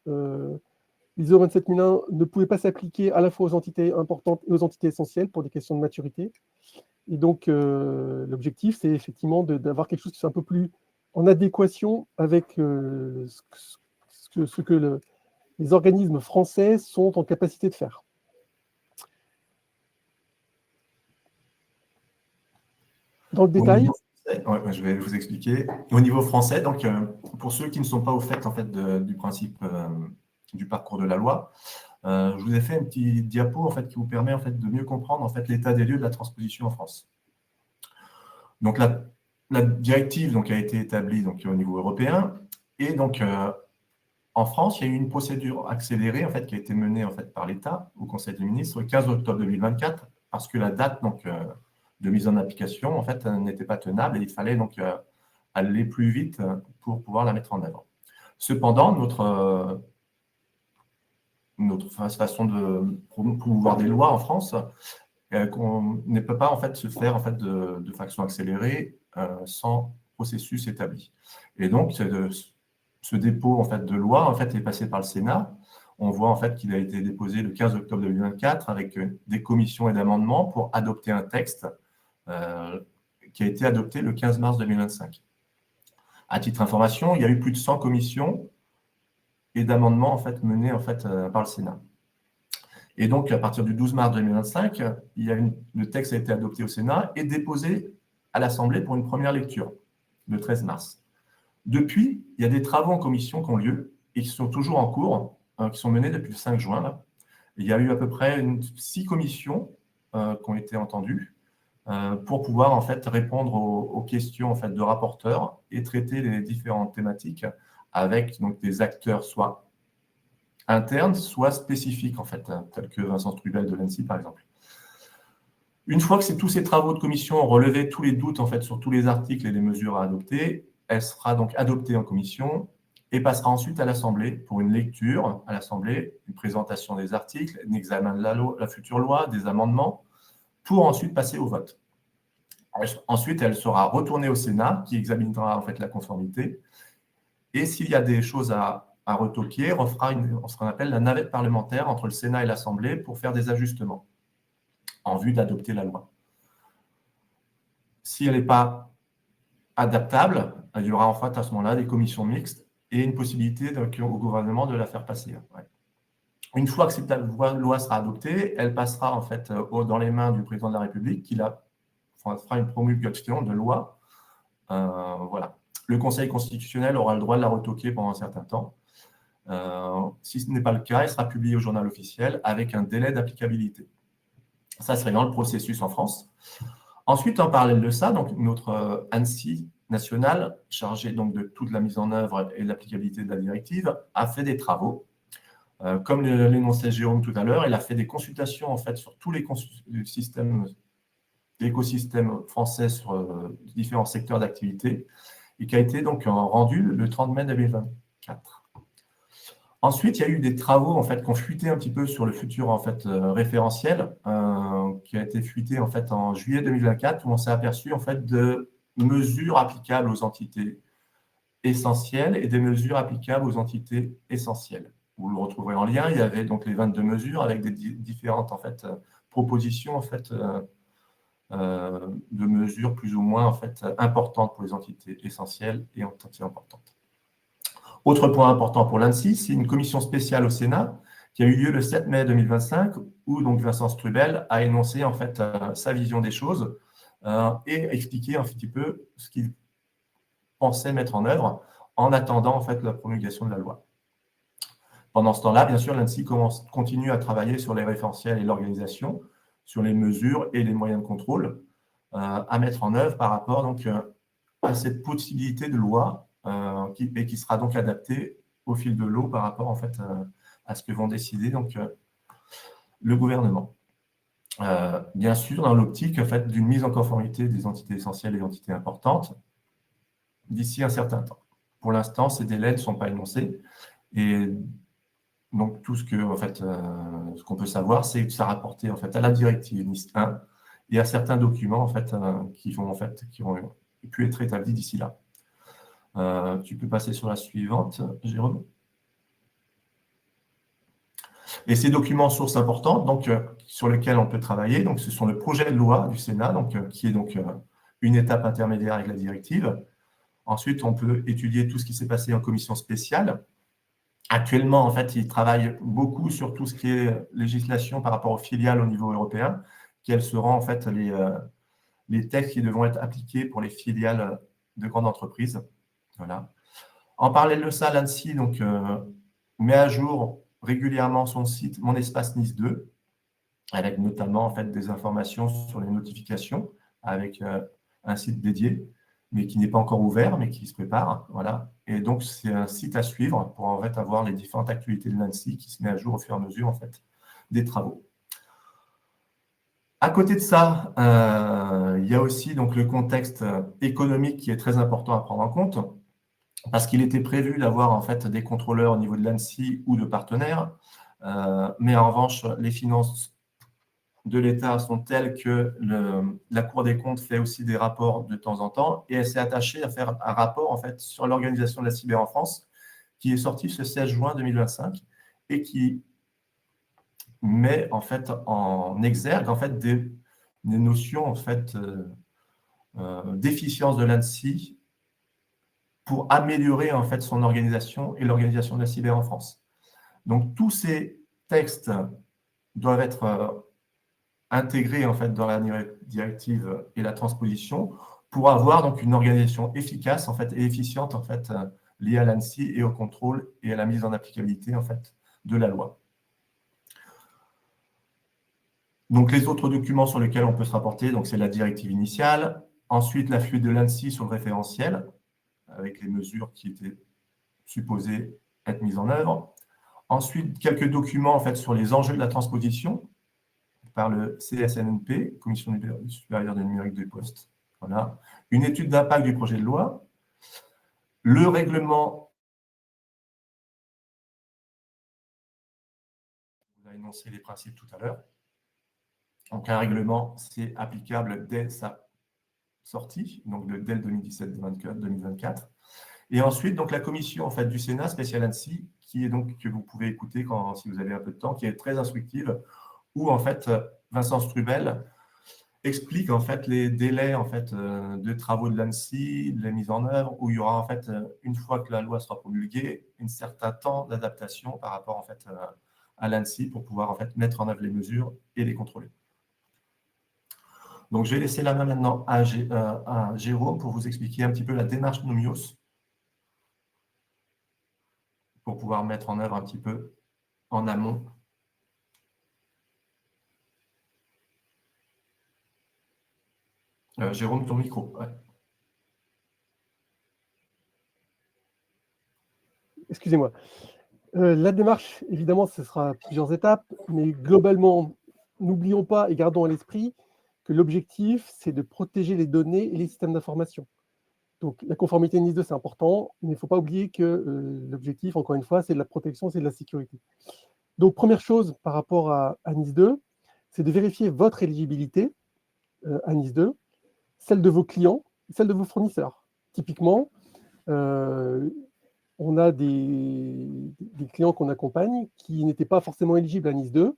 l'ISO 27001 ne pouvait pas s'appliquer à la fois aux entités importantes et aux entités essentielles pour des questions de maturité. Et donc, l'objectif, c'est effectivement d'avoir quelque chose qui soit un peu plus en adéquation avec ce que les organismes français sont en capacité de faire. Dans le détail, je vais vous expliquer. Au niveau français, donc, pour ceux qui ne sont pas au fait, en fait du principe du parcours de la loi, je vous ai fait un petit diapo en fait, qui vous permet en fait, de mieux comprendre en fait, l'état des lieux de la transposition en France. Donc, la directive donc, a été établie donc, au niveau européen et donc, en France, il y a eu une procédure accélérée en fait, qui a été menée en fait, par l'État au Conseil des ministres le 15 octobre 2024 parce que la date donc, de mise en application en fait, n'était pas tenable et il fallait donc aller plus vite pour pouvoir la mettre en œuvre. Cependant, notre façon de promouvoir des lois en France qu'on ne peut pas en fait, se faire en fait, de façon accélérée sans processus établi. Et donc, ce dépôt en fait, de loi en fait, est passé par le Sénat. On voit en fait, qu'il a été déposé le 15 octobre 2024 avec des commissions et d'amendements pour adopter un texte qui a été adopté le 15 mars 2025. À titre d'information, il y a eu plus de 100 commissions et d'amendements en fait, menés en fait, par le Sénat. Et donc, à partir du 12 mars 2025, le texte a été adopté au Sénat et déposé à l'Assemblée pour une première lecture, le 13 mars. Depuis, il y a des travaux en commission qui ont lieu et qui sont toujours en cours, qui sont menés depuis le 5 juin. Là. Il y a eu à peu près 6 commissions qui ont été entendues pour pouvoir en fait, répondre aux questions en fait, de rapporteurs et traiter les différentes thématiques avec donc, des acteurs soit internes, soit spécifiques, en fait, tels que Vincent Strubel de l'ANSSI, par exemple. Une fois que tous ces travaux de commission ont relevé tous les doutes en fait, sur tous les articles et les mesures à adopter, elle sera donc adoptée en commission et passera ensuite à l'Assemblée pour une lecture à l'Assemblée, une présentation des articles, un examen de la future loi, des amendements, pour ensuite passer au vote. Ensuite, elle sera retournée au Sénat, qui examinera en fait la conformité. Et s'il y a des choses à retoquer, on fera ce qu'on appelle la navette parlementaire entre le Sénat et l'Assemblée pour faire des ajustements en vue d'adopter la loi. Si elle n'est pas adaptable, il y aura en fait à ce moment-là des commissions mixtes et une possibilité au gouvernement de la faire passer. Ouais. Une fois que cette loi sera adoptée, elle passera en fait dans les mains du président de la République qui fera une promulgation de loi. Voilà. Le Conseil constitutionnel aura le droit de la retoquer pendant un certain temps. Si ce n'est pas le cas, elle sera publiée au journal officiel avec un délai d'applicabilité. Ça serait dans le processus en France. Ensuite, en parallèle de ça, donc notre ANSSI national, chargé donc de toute la mise en œuvre et de l'applicabilité de la directive, a fait des travaux. Comme l'énonçait Jérôme tout à l'heure, il a fait des consultations en fait, sur tous les l'écosystème français sur différents secteurs d'activité et qui a été donc rendu le 30 mai 2024. Ensuite, il y a eu des travaux en fait, qui ont fuité un petit peu sur le futur en fait, référentiel, qui a été fuité en, fait, en juillet 2024, où on s'est aperçu en fait, de mesures applicables aux entités essentielles et des mesures applicables aux entités essentielles. Vous le retrouverez en lien, il y avait donc les 22 mesures avec des différentes en fait, propositions en fait, de mesures plus ou moins en fait, importantes pour les entités essentielles et entités importantes. Autre point important pour l'ANSSI, c'est une commission spéciale au Sénat qui a eu lieu le 7 mai 2025, où donc Vincent Strubel a énoncé en fait sa vision des choses et expliqué un petit peu ce qu'il pensait mettre en œuvre en attendant en fait la promulgation de la loi. Pendant ce temps-là, bien sûr, l'ANSSI continue à travailler sur les référentiels et l'organisation, sur les mesures et les moyens de contrôle à mettre en œuvre par rapport donc, à cette possibilité de loi qui sera donc adaptée au fil de l'eau par rapport en fait, à ce que vont décider donc, le gouvernement. Bien sûr, dans l'optique en fait, d'une mise en conformité des entités essentielles et des entités importantes d'ici un certain temps. Pour l'instant, ces délais ne sont pas énoncés et donc tout ce qu'on peut savoir, c'est que ça rapporté en fait, à la directive NIS 1 et à certains documents en fait, qui ont pu être établis d'ici là. Tu peux passer sur la suivante, Jérôme. Et ces documents sources importantes, donc, sur lesquels on peut travailler, donc, ce sont le projet de loi du Sénat, donc, qui est donc, une étape intermédiaire avec la directive, Ensuite, on peut étudier tout ce qui s'est passé en commission spéciale. Actuellement, en fait, ils travaillent beaucoup sur tout ce qui est législation par rapport aux filiales au niveau européen, quels seront en fait les textes qui devront être appliqués pour les filiales de grandes entreprises. Voilà. En parallèle de ça, l'ANSSI met à jour régulièrement son site Mon Espace Nice 2, avec notamment en fait, des informations sur les notifications, avec un site dédié, mais qui n'est pas encore ouvert, mais qui se prépare. Voilà. Et donc, c'est un site à suivre pour en fait avoir les différentes actualités de l'ANSSI qui se met à jour au fur et à mesure en fait, des travaux. À côté de ça, il y a aussi donc, le contexte économique qui est très important à prendre en compte, parce qu'il était prévu d'avoir en fait, des contrôleurs au niveau de l'ANSSI ou de partenaires, mais en revanche, les finances de l'État sont telles que la Cour des comptes fait aussi des rapports de temps en temps, et elle s'est attachée à faire un rapport en fait, sur l'organisation de la cyber en France, qui est sorti ce 16 juin 2025, et qui met en fait en exergue en fait, des notions en fait, d'efficience de l'ANSSI pour améliorer en fait, son organisation et l'organisation de la cyber en France. Donc tous ces textes doivent être intégrés en fait, dans la directive et la transposition pour avoir donc, une organisation efficace en fait, et efficiente en fait, liée à l'ANSSI et au contrôle et à la mise en applicabilité en fait, de la loi. Donc, les autres documents sur lesquels on peut se rapporter, c'est la directive initiale, ensuite la fuite de l'ANSSI sur le référentiel, avec les mesures qui étaient supposées être mises en œuvre. Ensuite, quelques documents en fait, sur les enjeux de la transposition par le CSNNP, Commission supérieure du numérique des postes. Voilà. Une étude d'impact du projet de loi, le règlement, on a énoncé les principes tout à l'heure. Donc, un règlement, c'est applicable dès sa sortie, donc dès le 2017-2024. Et ensuite, donc, la commission en fait, du Sénat, spéciale ANSSI, qui est donc, que vous pouvez écouter si vous avez un peu de temps, qui est très instructive, où en fait, Vincent Strubel explique en fait, les délais en fait, de travaux de l'ANSSI, de la mise en œuvre, où il y aura en fait, une fois que la loi sera promulguée, un certain temps d'adaptation par rapport en fait, à l'ANSSI pour pouvoir en fait, mettre en œuvre les mesures et les contrôler. Donc, je vais laisser la main maintenant à Jérôme pour vous expliquer un petit peu la démarche Nomios pour pouvoir mettre en œuvre un petit peu en amont. Jérôme, ton micro. Ouais. Excusez-moi. La démarche, évidemment, ce sera plusieurs étapes, mais globalement, n'oublions pas et gardons à l'esprit que l'objectif, c'est de protéger les données et les systèmes d'information. Donc, la conformité NIS 2, c'est important, mais il ne faut pas oublier que l'objectif, encore une fois, c'est de la protection, c'est de la sécurité. Donc, première chose par rapport à NIS 2, c'est de vérifier votre éligibilité à NIS 2, celle de vos clients, celle de vos fournisseurs. Typiquement, on a des clients qu'on accompagne qui n'étaient pas forcément éligibles à NIS 2.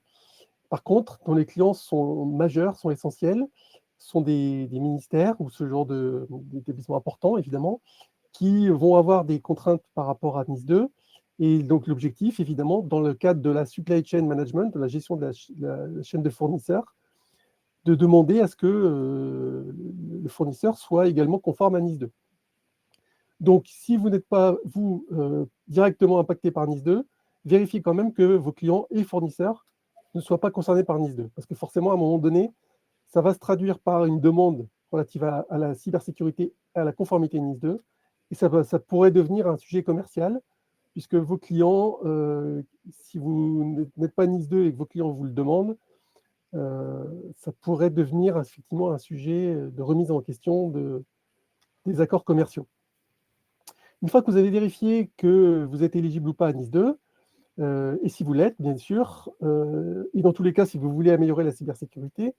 Par contre, dont les clients sont majeurs, sont essentiels, sont des ministères ou ce genre d'établissements importants, évidemment, qui vont avoir des contraintes par rapport à NIS 2. Et donc, l'objectif, évidemment, dans le cadre de la supply chain management, de la gestion de la chaîne de fournisseurs, de demander à ce que le fournisseur soit également conforme à NIS 2. Donc, si vous n'êtes pas, vous, directement impacté par NIS 2, vérifiez quand même que vos clients et fournisseurs ne soient pas concernés par NIS 2. Parce que forcément, à un moment donné, ça va se traduire par une demande relative à la cybersécurité, à la conformité NIS 2, et ça pourrait devenir un sujet commercial, puisque vos clients, si vous n'êtes pas NIS 2 et que vos clients vous le demandent, ça pourrait devenir effectivement un sujet de remise en question des accords commerciaux. Une fois que vous avez vérifié que vous êtes éligible ou pas à NIS 2, et si vous l'êtes, bien sûr, et dans tous les cas, si vous voulez améliorer la cybersécurité,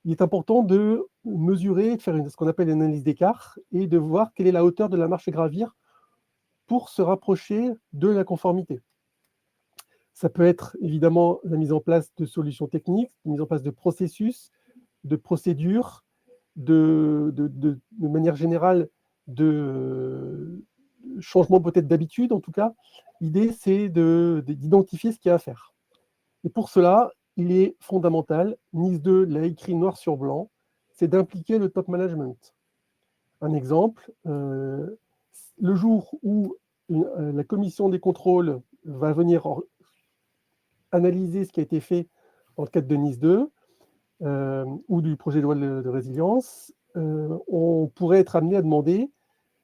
il est important de mesurer, de faire ce qu'on appelle une analyse d'écart et de voir quelle est la hauteur de la marche à gravir pour se rapprocher de la conformité. Ça peut être évidemment la mise en place de solutions techniques, la mise en place de processus, de procédures, de manière générale, de changement peut-être d'habitude, en tout cas. L'idée, c'est d'identifier ce qu'il y a à faire. Et pour cela, il est fondamental, NIS 2 l'a écrit noir sur blanc, c'est d'impliquer le top management. Un exemple, le jour où la commission des contrôles va venir analyser ce qui a été fait dans le cadre de NIS 2 ou du projet de loi de résilience, on pourrait être amené à demander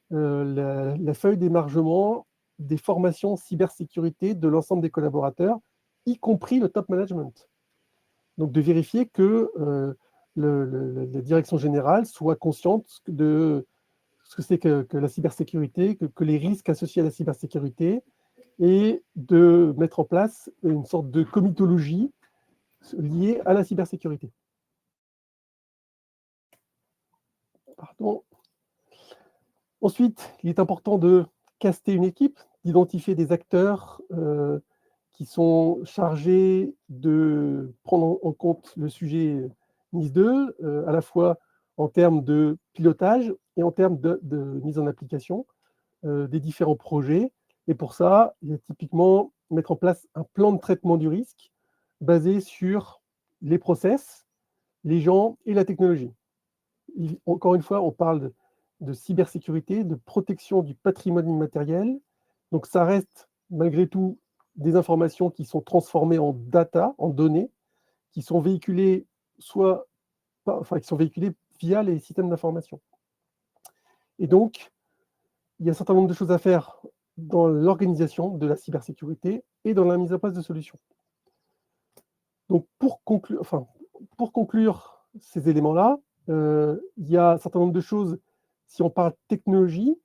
la feuille d'émargement des formations cybersécurité de l'ensemble des collaborateurs, y compris le top management. Donc de vérifier que la direction générale soit consciente de ce que c'est que la cybersécurité, que les risques associés à la cybersécurité, et de mettre en place une sorte de comitologie liée à la cybersécurité. Pardon. Ensuite, il est important de caster une équipe, d'identifier des acteurs qui sont chargés de prendre en compte le sujet NIS 2, à la fois en termes de pilotage et en termes de mise en application des différents projets. Et pour ça, il y a typiquement mettre en place un plan de traitement du risque basé sur les process, les gens et la technologie. Encore une fois, on parle de cybersécurité, de protection du patrimoine immatériel. Donc ça reste malgré tout des informations qui sont transformées en data, en données, qui sont véhiculées qui sont véhiculées via les systèmes d'information. Et donc, il y a un certain nombre de choses à faire dans l'organisation de la cybersécurité et dans la mise en place de solutions. Donc, pour conclure ces éléments-là, il y a un certain nombre de choses, si on parle technologie,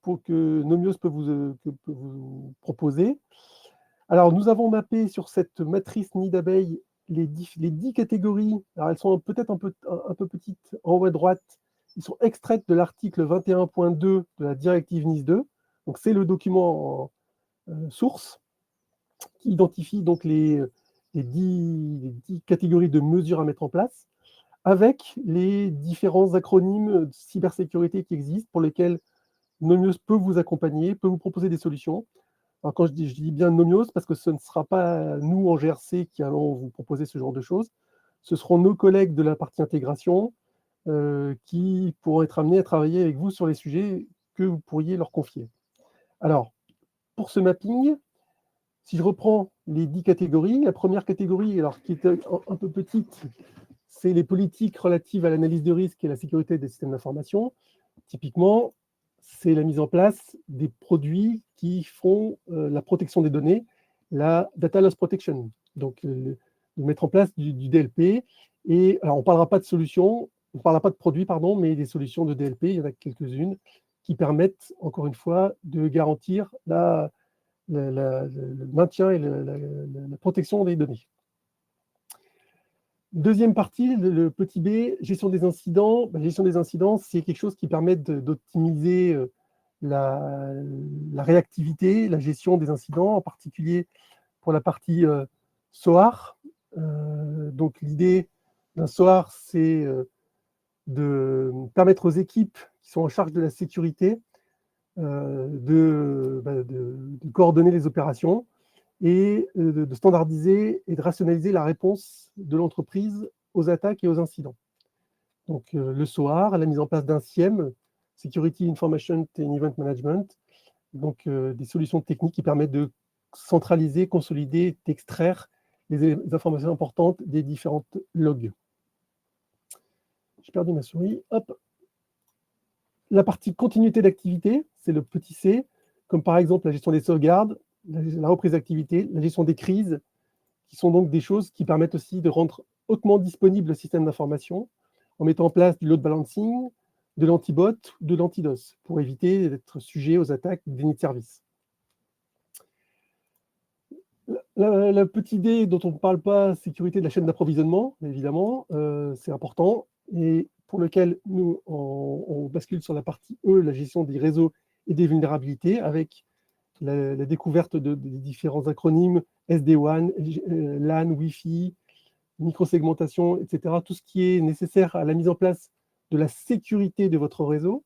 pour que Nomios peut vous proposer. Alors, nous avons mappé sur cette matrice nid d'abeille les 10 catégories. Alors, elles sont peut-être un peu petites en haut à droite. Ils sont extraites de l'article 21.2 de la directive NIS 2. Donc, c'est le document source qui identifie donc les 10 catégories de mesures à mettre en place, avec les différents acronymes de cybersécurité qui existent, pour lesquels Nomios peut vous accompagner, peut vous proposer des solutions. Alors quand je dis bien Nomios, parce que ce ne sera pas nous en GRC qui allons vous proposer ce genre de choses, ce seront nos collègues de la partie intégration qui pourront être amenés à travailler avec vous sur les sujets que vous pourriez leur confier. Alors, pour ce mapping, si je reprends les 10 catégories, la première catégorie, alors qui est un peu petite, c'est les politiques relatives à l'analyse de risque et la sécurité des systèmes d'information. Typiquement, c'est la mise en place des produits qui font la protection des données, la Data Loss Protection. Donc, de mettre en place du DLP. Et alors, on ne parlera pas de solutions, on ne parlera pas de produits, pardon, mais des solutions de DLP, il y en a quelques-unes qui permettent, encore une fois, de garantir le maintien et la protection des données. Deuxième partie, le petit b, gestion des incidents. La gestion des incidents, c'est quelque chose qui permet d'optimiser la réactivité, la gestion des incidents, en particulier pour la partie SOAR. Donc l'idée d'un SOAR, c'est de permettre aux équipes qui sont en charge de la sécurité de coordonner les opérations et de standardiser et de rationaliser la réponse de l'entreprise aux attaques et aux incidents. Donc le SOAR, la mise en place d'un SIEM, Security Information and Event Management, donc des solutions techniques qui permettent de centraliser, consolider, d'extraire les informations importantes des différentes logs. J'ai perdu ma souris, hop. La partie continuité d'activité, c'est le petit c, comme par exemple la gestion des sauvegardes, la reprise d'activité, la gestion des crises, qui sont donc des choses qui permettent aussi de rendre hautement disponible le système d'information en mettant en place du load balancing, de l'antibot, de l'antidos, pour éviter d'être sujet aux attaques des nids de service. La petite idée dont on ne parle pas, sécurité de la chaîne d'approvisionnement, évidemment, c'est important, et pour lequel nous, on bascule sur la partie E, la gestion des réseaux et des vulnérabilités, avec la découverte des différents acronymes SD-WAN, LAN, Wi-Fi, microsegmentation, etc. Tout ce qui est nécessaire à la mise en place de la sécurité de votre réseau,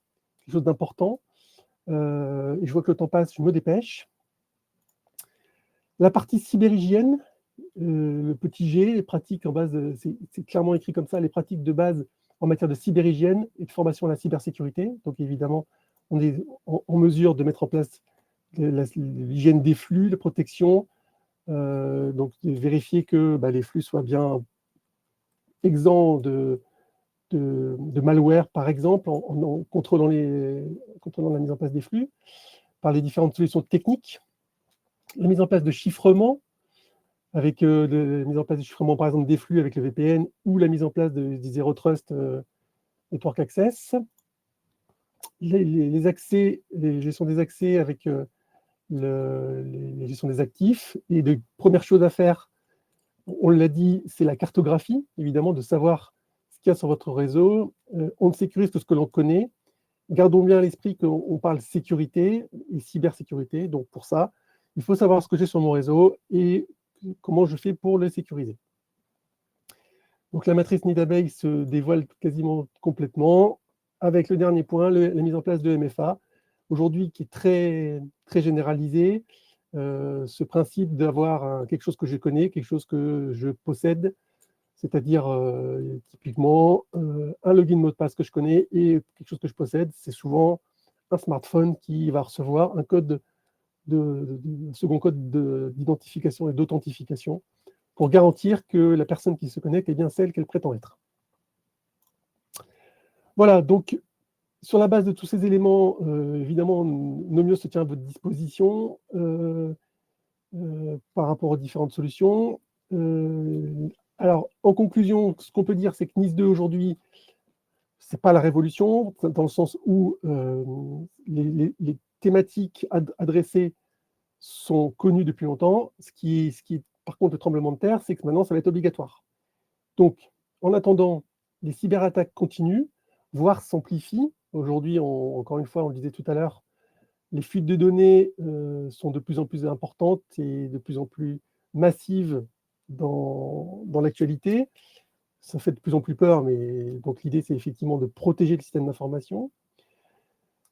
quelque chose d'important. Et je vois que le temps passe, je me dépêche. La partie cyberhygiène, le petit G, les pratiques en base, c'est clairement écrit comme ça, les pratiques de base en matière de cyberhygiène et de formation à la cybersécurité. Donc évidemment, on est en mesure de mettre en place l'hygiène des flux, la protection, donc de vérifier que les flux soient bien exempts de malware, par exemple, en contrôlant la mise en place des flux, par les différentes solutions techniques, la mise en place de chiffrement, avec la mise en place de chiffrement, par exemple, des flux avec le VPN, ou la mise en place du Zero Trust Network Access, les accès, les gestions des accès avec les gestions des actifs. Et de première chose à faire, on l'a dit, c'est la cartographie, évidemment, de savoir ce qu'il y a sur votre réseau. On ne sécurise que ce que l'on connaît. Gardons bien à l'esprit qu'on parle sécurité et cybersécurité. Donc pour ça, il faut savoir ce que j'ai sur mon réseau et comment je fais pour le sécuriser. Donc la matrice Nidabay se dévoile quasiment complètement avec le dernier point, la mise en place de MFA, aujourd'hui qui est très, très généralisé. Ce principe d'avoir quelque chose que je connais, quelque chose que je possède, c'est-à-dire typiquement un login mot de passe que je connais et quelque chose que je possède, c'est souvent un smartphone qui va recevoir un code un second code d'identification et d'authentification pour garantir que la personne qui se connecte est bien celle qu'elle prétend être. Voilà, donc sur la base de tous ces éléments, évidemment, Nomios se tient à votre disposition par rapport aux différentes solutions. Alors, en conclusion, ce qu'on peut dire, c'est que NIS2 aujourd'hui, ce n'est pas la révolution, dans le sens où les thématiques adressées sont connues depuis longtemps. Ce qui est par contre le tremblement de terre, c'est que maintenant, ça va être obligatoire. Donc, en attendant, les cyberattaques continuent, voire s'amplifient. Aujourd'hui, encore une fois, on le disait tout à l'heure, les fuites de données sont de plus en plus importantes et de plus en plus massives dans l'actualité. Ça fait de plus en plus peur, mais donc l'idée, c'est effectivement de protéger le système d'information.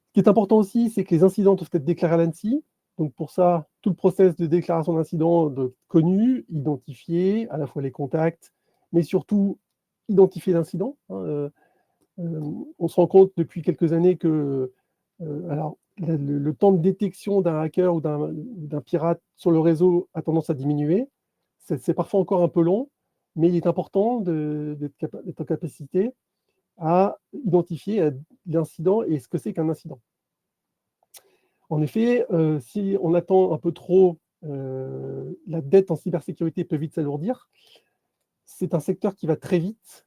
Ce qui est important aussi, c'est que les incidents doivent être déclarés à l'ANSSI. Donc pour ça, tout le process de déclaration d'incident doit être connu, identifié, à la fois les contacts, mais surtout identifier l'incident. On se rend compte depuis quelques années que le temps de détection d'un hacker ou d'un pirate sur le réseau a tendance à diminuer. C'est parfois encore un peu long, mais il est important d'être en capacité à identifier l'incident et ce que c'est qu'un incident. En effet, si on attend un peu trop, la dette en cybersécurité peut vite s'alourdir. C'est un secteur qui va très vite.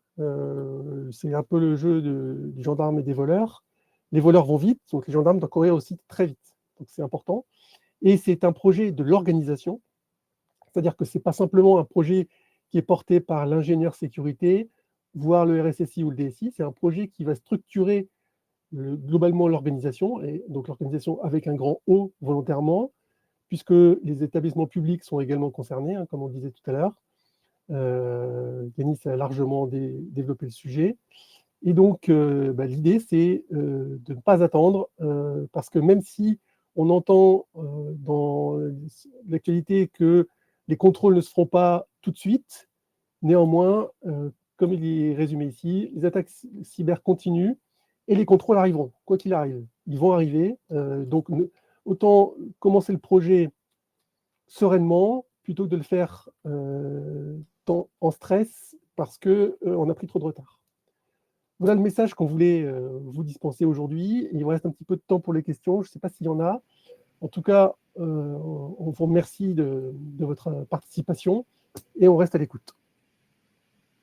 C'est un peu le jeu du gendarme et des voleurs. Les voleurs vont vite, donc les gendarmes doivent courir aussi très vite. Donc c'est important. Et c'est un projet de l'organisation, c'est-à-dire que ce n'est pas simplement un projet qui est porté par l'ingénieur sécurité, voire le RSSI ou le DSI, c'est un projet qui va structurer globalement l'organisation, et donc l'organisation avec un grand O volontairement, puisque les établissements publics sont également concernés, comme on disait tout à l'heure. Yanis a largement développé le sujet. Et donc, l'idée, c'est de ne pas attendre, parce que même si on entend dans l'actualité que les contrôles ne se feront pas tout de suite, néanmoins, comme il est résumé ici, les attaques cyber continuent et les contrôles arriveront, quoi qu'il arrive. Ils vont arriver. Donc, autant commencer le projet sereinement plutôt que de le faire en stress parce qu'on a pris trop de retard. Voilà le message qu'on voulait vous dispenser aujourd'hui. Il vous reste un petit peu de temps pour les questions. Je ne sais pas s'il y en a. En tout cas, on vous remercie de votre participation et on reste à l'écoute.